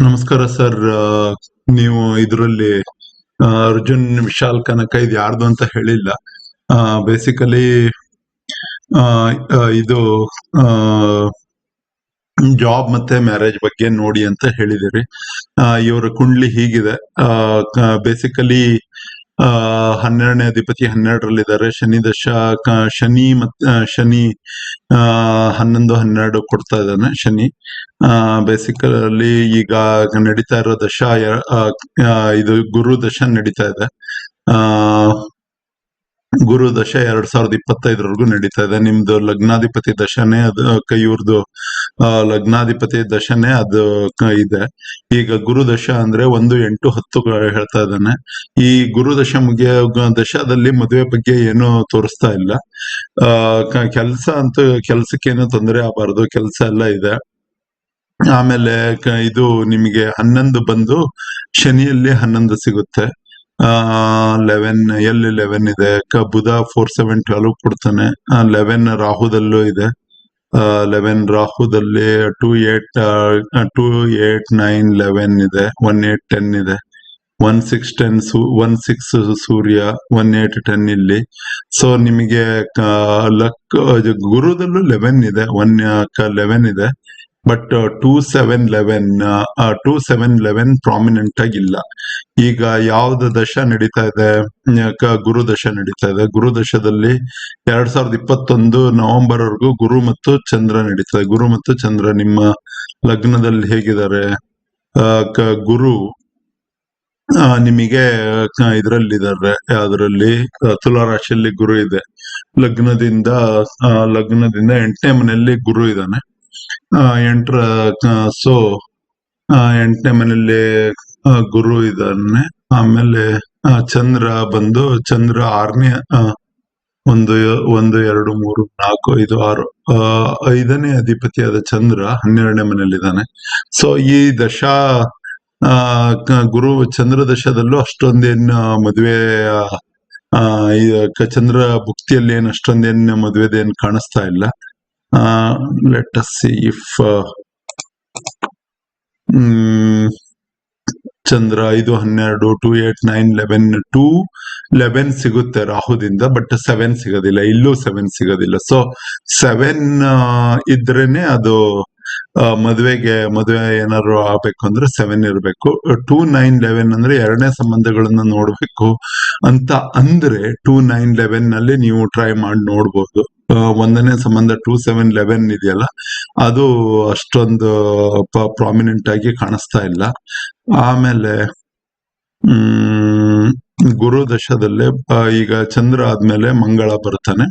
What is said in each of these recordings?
ನಮಸ್ಕಾರ ಸರ್. ನೀವು ಇದರಲ್ಲಿ ಅರ್ಜುನ್ ವಿಶಾಲ್ ಕನಕ ಇದು ಯಾರ್ದು ಅಂತ ಹೇಳಿಲ್ಲ. ಬೇಸಿಕಲಿ ಇದು ಜಾಬ್ ಮತ್ತೆ ಮ್ಯಾರೇಜ್ ಬಗ್ಗೆ ನೋಡಿ ಅಂತ ಹೇಳಿದಿರಿ. ಇವರ ಕುಂಡ್ಲಿ ಹೀಗಿದೆ. ಬೇಸಿಕಲಿ 12ನೇ ಅಧಿಪತಿ 12ರಲ್ಲಿದ್ದಾರೆ. ಶನಿ ದಶ ಶನಿ ಮತ್ತೆ ಶನಿ 11-12 ಕೊಡ್ತಾ ಇದ್ದಾನೆ ಶನಿ. ಬೇಸಿಕಲಿ ಈಗ ನಡೀತಾ ಇರೋ ದಶ ಇದು ಗುರು ದಶ ನಡೀತಾ ಇದೆ. ಗುರು ದಶ 2025 ನಡೀತಾ ಇದೆ. ನಿಮ್ದು ಲಗ್ನಾಧಿಪತಿ ದಶನೇ ಅದು ಇವ್ರದ್ದು ಲಗ್ನಾಧಿಪತಿ ದಶನೇ ಅದು ಇದೆ. ಈಗ ಗುರು ದಶ ಅಂದ್ರೆ 1-8-10 ಹೇಳ್ತಾ ಇದ್ದಾನೆ. ಈ ಗುರು ದಶ ದಶದಲ್ಲಿ ಮದುವೆ ಬಗ್ಗೆ ಏನು ತೋರಿಸ್ತಾ ಇಲ್ಲ. ಕೆಲಸ ಅಂತೂ ಕೆಲ್ಸಕ್ಕೇನು ತೊಂದರೆ ಆಗಬಾರ್ದು, ಕೆಲಸ ಎಲ್ಲ ಇದೆ. ಆಮೇಲೆ ಇದು ನಿಮಗೆ 11 ಬಂದು ಶನಿಯಲ್ಲಿ 11 ಸಿಗುತ್ತೆ. 11 ಇದೆ. ಬುಧ 4-7-12 ಕೊಡ್ತಾನೆ. 11 ರಾಹುದಲ್ಲೂ ಇದೆ. 11 ರಾಹುದಲ್ಲಿ 2-8-9-11 ಇದೆ. 1-8-10 ಇದೆ. 1-6 ಸೂರ್ಯ, 1-8-10 ಇಲ್ಲಿ. ಸೊ ನಿಮಗೆ ಗುರುದಲ್ಲೂ 11 ಇದೆ. 11 ಇದೆ. ಬಟ್ 2-7-11 ಪ್ರಾಮಿನೆಂಟ್ ಆಗಿಲ್ಲ. ಈಗ ಯಾವ್ದು ದಶ ನಡೀತಾ ಇದೆ? ಗುರು ದಶ ನಡೀತಾ ಇದೆ. ಗುರು ದಶದಲ್ಲಿ 2021 ನವೆಂಬರ್ ವರೆಗೂ ಗುರು ಮತ್ತು ಚಂದ್ರ ನಡೀತಾ ಇದೆ. ಗುರು ಮತ್ತು ಚಂದ್ರ ನಿಮ್ಮ ಲಗ್ನದಲ್ಲಿ ಹೇಗಿದ್ದಾರೆ? ಗುರು ನಿಮಗೆ ಇದ್ರಲ್ಲಿದ್ದಾರೆ. ಯಾವ್ದ್ರಲ್ಲಿ? ತುಲಾ ರಾಶಿಯಲ್ಲಿ ಗುರು ಇದೆ. ಲಗ್ನದಿಂದ 8ನೇ ಮನೆಯಲ್ಲಿ ಗುರು ಇದ್ದಾನೆ. 8ನೇ ಮನೆಯಲ್ಲಿ ಗುರು ಇದ್ದಾನೆ. ಆಮೇಲೆ ಚಂದ್ರ 6ನೇ 1 2 3 4 5 6 5ನೇ ಅಧಿಪತಿಯಾದ ಚಂದ್ರ 12ನೇ ಮನೆಯಲ್ಲಿದ್ದಾನೆ. ಸೊ ಈ ದಶಾ ಗುರು ಚಂದ್ರ ದಶದಲ್ಲೂ ಅಷ್ಟೊಂದೇನು ಮದುವೆ ಚಂದ್ರ ಭುಕ್ತಿಯಲ್ಲಿ ಏನು ಅಷ್ಟೊಂದೇನು ಮದುವೆದೇನು ಕಾಣಿಸ್ತಾ ಇಲ್ಲ. ಲೆಟ್ ಅಸ್ ಸಿ ಇಫ್ ಚಂದ್ರ 5-12 2-8-9-11 2-11 ಸಿಗುತ್ತೆ ರಾಹುದಿಂದ. ಬಟ್ 7 ಸಿಗೋದಿಲ್ಲ. ಇಲ್ಲೂ 7 ಸಿಗೋದಿಲ್ಲ. ಸೊ 7 ಇದ್ರೇನೆ ಅದು ಮದುವೆ ಏನಾದ್ರು ಆಗ್ಬೇಕು ಅಂದ್ರೆ 7 ಇರ್ಬೇಕು. 2-9-11 ಅಂದ್ರೆ ಎರಡನೇ ಸಂಬಂಧಗಳನ್ನ ನೋಡ್ಬೇಕು ಅಂತ ಅಂದ್ರೆ 2-9-11 ನಲ್ಲಿ ನೀವು ಟ್ರೈ ಮಾಡಿ ನೋಡ್ಬೋದು. ಒಂದನೇ ಸಂಬಂಧ 2-7-11 ಇದೆಯಲ್ಲ, ಅದು ಅಷ್ಟೊಂದು ಪ್ರಾಮಿನೆಂಟ್ ಆಗಿ ಕಾಣಿಸ್ತಾ ಇಲ್ಲ. ಆಮೇಲೆ ಗುರು ದಶದಲ್ಲೇ ಈಗ ಚಂದ್ರ ಆದ್ಮೇಲೆ ಮಂಗಳ ಬರ್ತಾನೆ.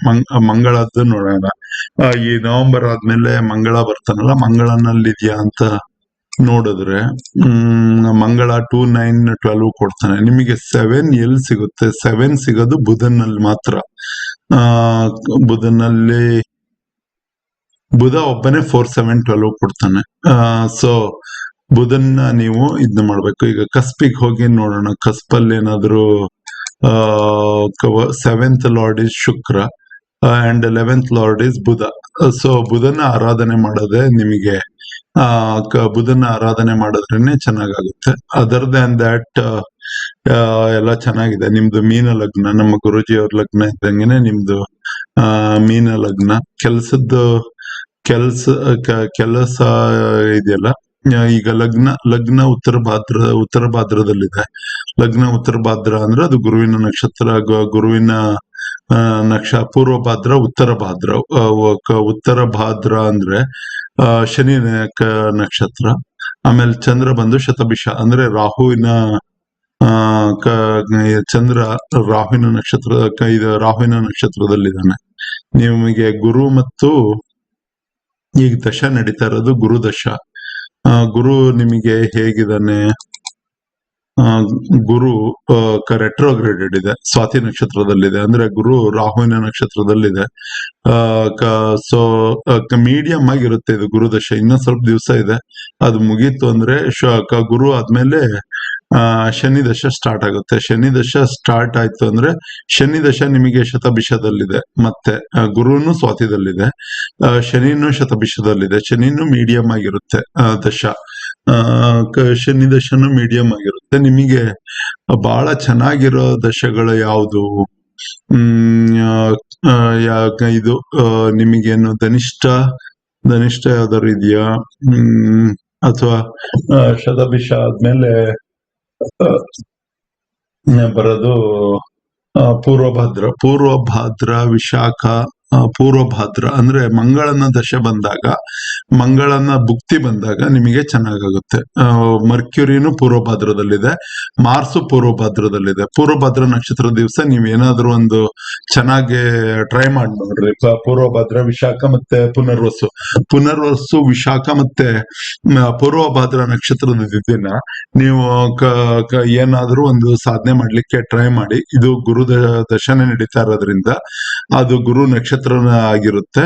ಮಂಗಳದ್ದು ನೋಡೋಣ. ಈ ನವೆಂಬರ್ ಆದ್ಮೇಲೆ ಮಂಗಳ ಬರ್ತಾನಲ್ಲ, ಮಂಗಳನಲ್ಲಿದ್ಯಾ ಅಂತ ನೋಡಿದ್ರೆ ಮಂಗಳ 2-9-12 ಕೊಡ್ತಾನೆ. ನಿಮಗೆ 7 ಎಲ್ಲಿ ಸಿಗುತ್ತೆ? 7 ಸಿಗೋದು ಬುಧನಲ್ಲಿ ಮಾತ್ರ. ಬುಧ ಒಬ್ಬನೇ 4-7-12 ಕೊಡ್ತಾನೆ. ಸೊ ಬುಧನ್ನ ನೀವು ಇದನ್ನ ಮಾಡ್ಬೇಕು. ಈಗ ಕಸ್ಪಿಗೆ ಹೋಗಿ ನೋಡೋಣ. ಕಸ್ಪಲ್ಲಿ ಏನಾದ್ರು 7th lord is Shukra and 11th lord is Budha. So ಬುಧನ ಆರಾಧನೆ ಮಾಡೋದೇ ನಿಮಗೆ ಬುಧನ ಆರಾಧನೆ ಮಾಡಿದ್ರೇನೆ ಚೆನ್ನಾಗಾಗುತ್ತೆ. ಅದರ್ ದ್ಯಾನ್ ದ್ಯಾಟ್ ಎಲ್ಲ ಚೆನ್ನಾಗಿದೆ. ನಿಮ್ದು ಮೀನ ಲಗ್ನ, ನಮ್ಮ ಗುರುಜಿ ಅವ್ರ ಲಗ್ನ ಇದ್ದಂಗೆನೆ ನಿಮ್ದು ಮೀನ ಲಗ್ನ. ಕೆಲಸ ಇದೆಯಲ್ಲ. ಈಗ ಲಗ್ನ ಉತ್ತರ ಭಾದ್ರದಲ್ಲಿದೆ. ಲಗ್ನ ಉತ್ತರ ಭಾದ್ರ ಅಂದ್ರೆ ಅದು ಗುರುವಿನ ನಕ್ಷತ್ರ. ಗುರುವಿನ ಪೂರ್ವ ಭಾದ್ರ, ಉತ್ತರ ಭಾದ್ರ. ಉತ್ತರ ಭಾದ್ರ ಅಂದ್ರೆ ಶನಿ ನಕ್ಷತ್ರ. ಆಮೇಲೆ ಚಂದ್ರ ಬಂದು ಶತಭಿಷ ಅಂದ್ರೆ ರಾಹುವಿನ ಚಂದ್ರ ರಾಹುವಿನ ನಕ್ಷತ್ರ. ಇದು ರಾಹುವಿನ ನಕ್ಷತ್ರದಲ್ಲಿದ್ದಾನೆ. ನಿಮಗೆ ಗುರು ಮತ್ತು ಈಗ ದಶ ನಡೀತಾ ಇರೋದು ಗುರು ದಶ. ಗುರು ನಿಮಗೆ ಹೇಗಿದ್ದಾನೆ? ಗುರು ರೆಟ್ರೋಗ್ರೇಡೆಡ್ ಇದೆ. ಸ್ವಾತಿ ನಕ್ಷತ್ರದಲ್ಲಿದೆ. ಅಂದ್ರೆ ಗುರು ರಾಹುವಿನ ನಕ್ಷತ್ರದಲ್ಲಿದೆ. ಸೊ ಮೀಡಿಯಂ ಆಗಿರುತ್ತೆ ಇದು ಗುರುದಶ. ಇನ್ನೂ ಸ್ವಲ್ಪ ದಿವಸ ಇದೆ, ಅದು ಮುಗೀತು ಅಂದ್ರೆ ಗುರು ಆದ್ಮೇಲೆ ಶನಿ ದಶ ಸ್ಟಾರ್ಟ್ ಆಗುತ್ತೆ. ಶನಿ ದಶ ಸ್ಟಾರ್ಟ್ ಆಯ್ತು ಅಂದ್ರೆ ಶನಿ ದಶ ನಿಮಗೆ ಶತಭಿಷದಲ್ಲಿದೆ. ಮತ್ತೆ ಗುರುನು ಸ್ವಾತಿದಲ್ಲಿದೆ, ಶನಿನೂ ಶತಭಿಷದಲ್ಲಿದೆ. ಶನಿನೂ ಮೀಡಿಯಂ ಆಗಿರುತ್ತೆ ದಶ. ಶನಿ ದಶನು ಮೀಡಿಯಂ ಆಗಿರುತ್ತೆ. ನಿಮಗೆ ಬಹಳ ಚೆನ್ನಾಗಿರೋ ದಶಗಳು ಯಾವುದು? ಇದು ನಿಮಗೇನು ಧನಿಷ್ಠ ಯಾವ್ದಾದ್ರು ಇದೆಯಾ? ಅಥವಾ ಶತಭಿಷ ಆದ್ಮೇಲೆ ಬರೋದು ಪೂರ್ವಭಾದ್ರ ವಿಶಾಖ. ಪೂರ್ವಭಾದ್ರ ಅಂದ್ರೆ ಮಂಗಳನ ದಶೆ ಬಂದಾಗ, ಮಂಗಳನ ಭುಕ್ತಿ ಬಂದಾಗ ನಿಮಗೆ ಚೆನ್ನಾಗಾಗುತ್ತೆ. ಮರ್ಕ್ಯುರಿನು ಪೂರ್ವಭಾದ್ರದಲ್ಲಿದೆ, ಮಾರ್ಸು ಪೂರ್ವಭಾದ್ರದಲ್ಲಿದೆ. ಪೂರ್ವಭಾದ್ರ ನಕ್ಷತ್ರದ ದಿವಸ ನೀವೇನಾದ್ರೂ ಒಂದು ಚೆನ್ನಾಗಿ ಟ್ರೈ ಮಾಡಿ ನೋಡ್ರಿ. ಪೂರ್ವಭಾದ್ರ ವಿಶಾಖ ಮತ್ತೆ ಪುನರ್ವಸು ವಿಶಾಖ ಮತ್ತೆ ಪೂರ್ವಭಾದ್ರ ನಕ್ಷತ್ರದ ದಿನ ನೀವು ಏನಾದ್ರೂ ಒಂದು ಸಾಧನೆ ಮಾಡ್ಲಿಕ್ಕೆ ಟ್ರೈ ಮಾಡಿ. ಇದು ಗುರು ದಶನೆ ನಡೀತಾ ಇರೋದ್ರಿಂದ ಅದು ಗುರು ನಕ್ಷತ್ರ ಆಗಿರುತ್ತೆ.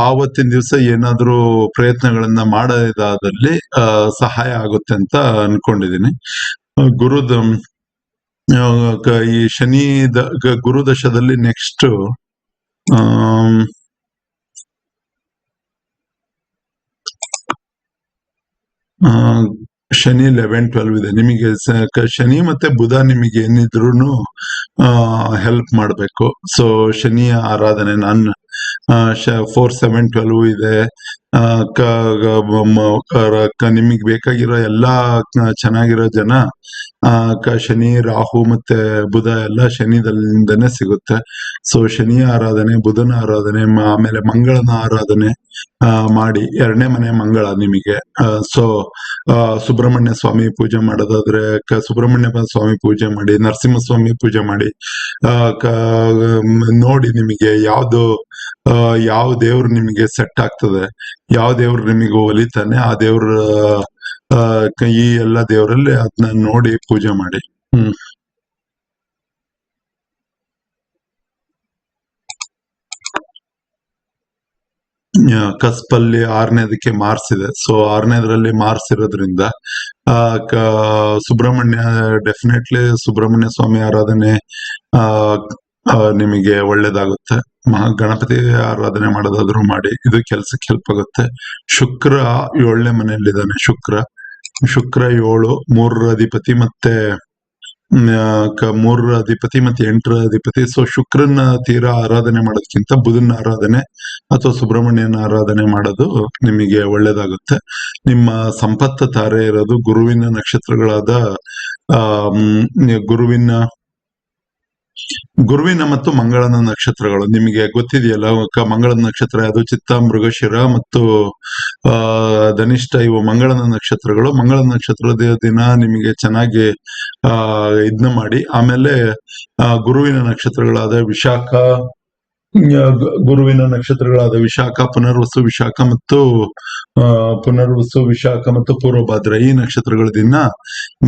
ಆವತ್ತಿನ ದಿವಸ ಏನಾದ್ರೂ ಪ್ರಯತ್ನಗಳನ್ನ ಮಾಡೋದಾದಲ್ಲಿ ಸಹಾಯ ಆಗುತ್ತೆ ಅಂತ ಅನ್ಕೊಂಡಿದೀನಿ. ಈ ಶನಿ ಗುರು ದಶದಲ್ಲಿ ನೆಕ್ಸ್ಟ್ ಶನಿ 11-12 ಇದೆ ನಿಮಗೆ. ಶನಿ ಮತ್ತೆ ಬುಧ ನಿಮಗೆ ಏನಿದ್ರು ಹೆಲ್ಪ್ ಮಾಡ್ಬೇಕು. ಸೊ ಶನಿಯ ಆರಾಧನೆ ನಾನು 4-7-12 ಇದೆ. ನಿಮಗ್ ಬೇಕಾಗಿರೋ ಎಲ್ಲಾ ಚೆನ್ನಾಗಿರೋ ಜನ ಶನಿ, ರಾಹು ಮತ್ತೆ ಬುಧ ಎಲ್ಲ ಶನಿದಲ್ಲಿಂದನೇ ಸಿಗುತ್ತೆ. ಸೊ ಶನಿಯ ಆರಾಧನೆ, ಬುಧನ ಆರಾಧನೆ, ಆಮೇಲೆ ಮಂಗಳನ ಆರಾಧನೆ ಮಾಡಿ. 2ನೇ ಮನೆ ಮಂಗಳ ನಿಮಗೆ. ಸೊ ಸುಬ್ರಹ್ಮಣ್ಯ ಸ್ವಾಮಿ ಪೂಜೆ ಮಾಡೋದಾದ್ರೆ ಸುಬ್ರಹ್ಮಣ್ಯ ಸ್ವಾಮಿ ಪೂಜೆ ಮಾಡಿ, ನರಸಿಂಹಸ್ವಾಮಿ ಪೂಜೆ ಮಾಡಿ. ನೋಡಿ ನಿಮಗೆ ಯಾವ ದೇವ್ರು ನಿಮಗೆ ಸೆಟ್ ಆಗ್ತದೆ, ಯಾವ ದೇವ್ರು ನಿಮಗೆ ಒಲಿತಾನೆ, ಆ ದೇವ್ರ ಈ ಎಲ್ಲ ದೇವರಲ್ಲಿ ಅದನ್ನ ನೋಡಿ ಪೂಜೆ ಮಾಡಿ. ಕಸ್ಪಲ್ಲಿ 6ನೇದಕ್ಕೆ ಮಾರ್ಸ್ ಇದೆ. ಸೊ 6ನೇದ್ರಲ್ಲಿ ಮಾರ್ಸ್ ಇರೋದ್ರಿಂದ ಸುಬ್ರಹ್ಮಣ್ಯ ಡೆಫಿನೆಟ್ಲಿ ಸುಬ್ರಹ್ಮಣ್ಯ ಸ್ವಾಮಿ ಆರಾಧನೆ ನಿಮಗೆ ಒಳ್ಳೇದಾಗುತ್ತೆ. ಗಣಪತಿ ಆರಾಧನೆ ಮಾಡೋದಾದ್ರೂ ಮಾಡಿ, ಇದು ಕೆಲ್ಸಕ್ಕೆ ಹೆಲ್ಪ್ ಆಗುತ್ತೆ. ಶುಕ್ರ 7ನೇ ಮನೆಯಲ್ಲಿದ್ದಾನೆ. ಶುಕ್ರ 7, 3ರ ಅಧಿಪತಿ ಮತ್ತೆ 3ರ ಅಧಿಪತಿ ಮತ್ತೆ 8ರ ಅಧಿಪತಿ. ಸೊ ಶುಕ್ರನ ತೀರಾ ಆರಾಧನೆ ಮಾಡೋದಕ್ಕಿಂತ ಬುಧನ ಆರಾಧನೆ ಅಥವಾ ಸುಬ್ರಹ್ಮಣ್ಯನ ಆರಾಧನೆ ಮಾಡೋದು ನಿಮಗೆ ಒಳ್ಳೇದಾಗುತ್ತೆ. ನಿಮ್ಮ ಸಂಪತ್ತ ತಾರೆ ಇರೋದು ಗುರುವಿನ ನಕ್ಷತ್ರಗಳಾದ ಗುರುವಿನ ಮತ್ತು ಮಂಗಳನ ನಕ್ಷತ್ರಗಳು. ನಿಮಗೆ ಗೊತ್ತಿದೆಯಲ್ಲ, ಮಂಗಳನ ನಕ್ಷತ್ರ ಅದು ಚಿತ್ತ, ಮೃಗಶಿರ ಮತ್ತು ಧನಿಷ್ಠ. ಇವು ಮಂಗಳನ ನಕ್ಷತ್ರಗಳು. ಮಂಗಳ ನಕ್ಷತ್ರದ ದಿನ ನಿಮಗೆ ಚೆನ್ನಾಗಿ ಇದನ್ನ ಮಾಡಿ. ಆಮೇಲೆ ಗುರುವಿನ ನಕ್ಷತ್ರಗಳಾದ ವಿಶಾಖ, ಪುನರ್ವಸು ವಿಶಾಖ ಮತ್ತು ಪೂರ್ವಭಾದ್ರ, ಈ ನಕ್ಷತ್ರಗಳ ದಿನ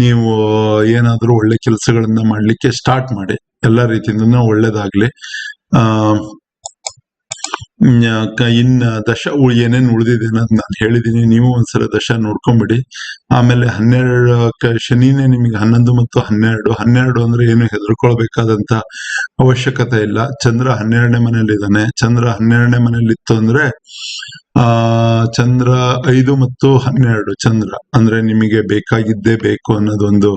ನೀವು ಏನಾದ್ರೂ ಒಳ್ಳೆ ಕೆಲಸಗಳನ್ನ ಮಾಡ್ಲಿಕ್ಕೆ ಸ್ಟಾರ್ಟ್ ಮಾಡಿ. ಎಲ್ಲಾ ರೀತಿಯಿಂದ ಒಳ್ಳೇದಾಗ್ಲಿ. ಇನ್ನ ದಶ ಏನೇನ್ ಉಳಿದಿದೆ ಅನ್ನೋದು ನಾನು ಹೇಳಿದೀನಿ. ನೀವು ಒಂದ್ಸಲ ದಶ ನೋಡ್ಕೊಂಬಿಡಿ. ಆಮೇಲೆ 12 ಶನಿನೇ ನಿಮಗೆ 11 ಮತ್ತು 12 ಅಂದ್ರೆ ಏನು ಹೆದರ್ಕೊಳ್ಬೇಕಾದಂತ ಅವಶ್ಯಕತೆ ಇಲ್ಲ. ಚಂದ್ರ 12ನೇ ಮನೆಯಲ್ಲಿದ್ದಾನೆ. ಚಂದ್ರ 12ನೇ ಮನೆಯಲ್ಲಿತ್ತು ಅಂದ್ರೆ ಚಂದ್ರ 5 ಮತ್ತು 12 ಚಂದ್ರ ಅಂದ್ರೆ ನಿಮಗೆ ಬೇಕಾಗಿದ್ದೇ ಬೇಕು ಅನ್ನೋದೊಂದು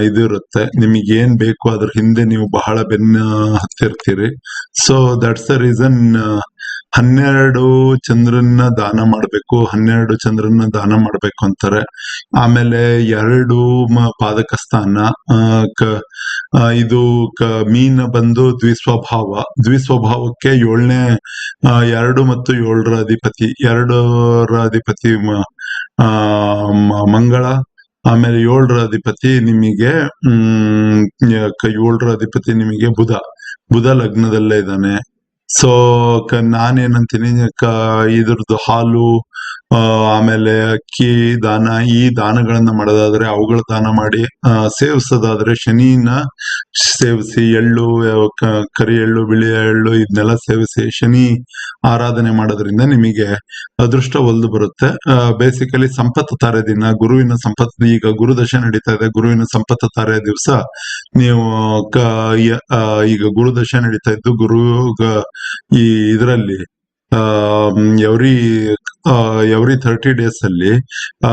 ಇದಿರುತ್ತೆ. ನಿಮಗೆ ಏನ್ ಬೇಕು ಅದ್ರ ಹಿಂದೆ ನೀವು ಬಹಳ ಬೆನ್ನ ಹತ್ತಿರ್ತೀರಿ. ಸೊ ದಟ್ಸ್ ದ ರೀಸನ್ 12 ಚಂದ್ರನ್ನ ದಾನ ಮಾಡ್ಬೇಕು ಅಂತಾರೆ. ಆಮೇಲೆ 2 ಪಾದಕ ಸ್ಥಾನ. ಇದು ಮೀನ ಬಂದು ದ್ವಿಸ್ವಭಾವಕ್ಕೆ 7ನೇ 2 ಮತ್ತು 7ರ ಅಧಿಪತಿ. 2ರ ಅಧಿಪತಿ ಮಂಗಳ. ಆಮೇಲೆ 7ರ ಅಧಿಪತಿ ನಿಮಗೆ 7ರ ಅಧಿಪತಿ ನಿಮಗೆ ಬುಧ ಲಗ್ನದಲ್ಲೇ ಇದ್ದಾನೆ. ಸೊ ನಾನೇನಂತೀನಿ, ಇದ್ರದ್ದು ಹಾಲು ಆಮೇಲೆ ಅಕ್ಕಿ ದಾನ, ಈ ದಾನಗಳನ್ನ ಮಾಡೋದಾದ್ರೆ ಅವುಗಳ ದಾನ ಮಾಡಿ. ಸೇವಿಸೋದಾದ್ರೆ ಶನಿನ ಸೇವಿಸಿ, ಎಳ್ಳು, ಕರಿ ಎಳ್ಳು, ಬಿಳಿ ಎಳ್ಳು ಇದನ್ನೆಲ್ಲ ಸೇವಿಸಿ ಶನಿ ಆರಾಧನೆ ಮಾಡೋದ್ರಿಂದ ನಿಮಗೆ ಅದೃಷ್ಟ ಒಲ್ದು ಬರುತ್ತೆ. ಬೇಸಿಕಲಿ ಸಂಪತ್ತು ತಾರೆ ದಿನ, ಗುರುವಿನ ಸಂಪತ್ತು. ಈಗ ಗುರುದಶೆ ನಡೀತಾ ಇದೆ. ಗುರುವಿನ ಸಂಪತ್ತು ತಾರೆ ದಿವಸ ನೀವು ಈಗ ಗುರುದಶೆ ನಡೀತಾ ಇದ್ದು, ಗುರು ಈ ಇದರಲ್ಲಿ ಎವ್ರಿ ಎವ್ರಿ 30 days ಅಲ್ಲಿ ಆ,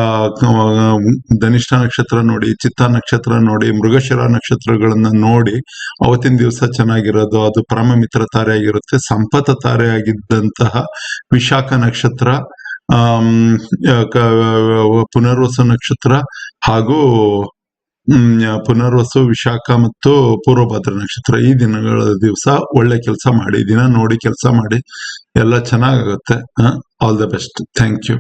ಧನಿಷ್ಠ ನಕ್ಷತ್ರ ನೋಡಿ, ಚಿತ್ತ ನಕ್ಷತ್ರ ನೋಡಿ, ಮೃಗಶಿರ ನಕ್ಷತ್ರಗಳನ್ನ ನೋಡಿ ಅವತ್ತಿನ ದಿವಸ ಚೆನ್ನಾಗಿರೋದು ಅದು ಪರಮ ಮಿತ್ರ ತಾರೆ ಆಗಿರುತ್ತೆ. ಸಂಪತ ತಾರೆ ಆಗಿದ್ದಂತಹ ವಿಶಾಖ ನಕ್ಷತ್ರ, ಆಮ್, ಪುನರ್ವಸು ನಕ್ಷತ್ರ ಹಾಗೂ ಪುನರ್ವಸು, ವಿಶಾಖ ಮತ್ತು ಪೂರ್ವಭದ್ರ ನಕ್ಷತ್ರ ಈ ದಿನಗಳ ದಿವಸ ಒಳ್ಳೆ ಕೆಲಸ ಮಾಡಿ, ದಿನ ನೋಡಿ ಕೆಲಸ ಮಾಡಿ, ಎಲ್ಲ ಚೆನ್ನಾಗುತ್ತೆ. All the best. Thank you.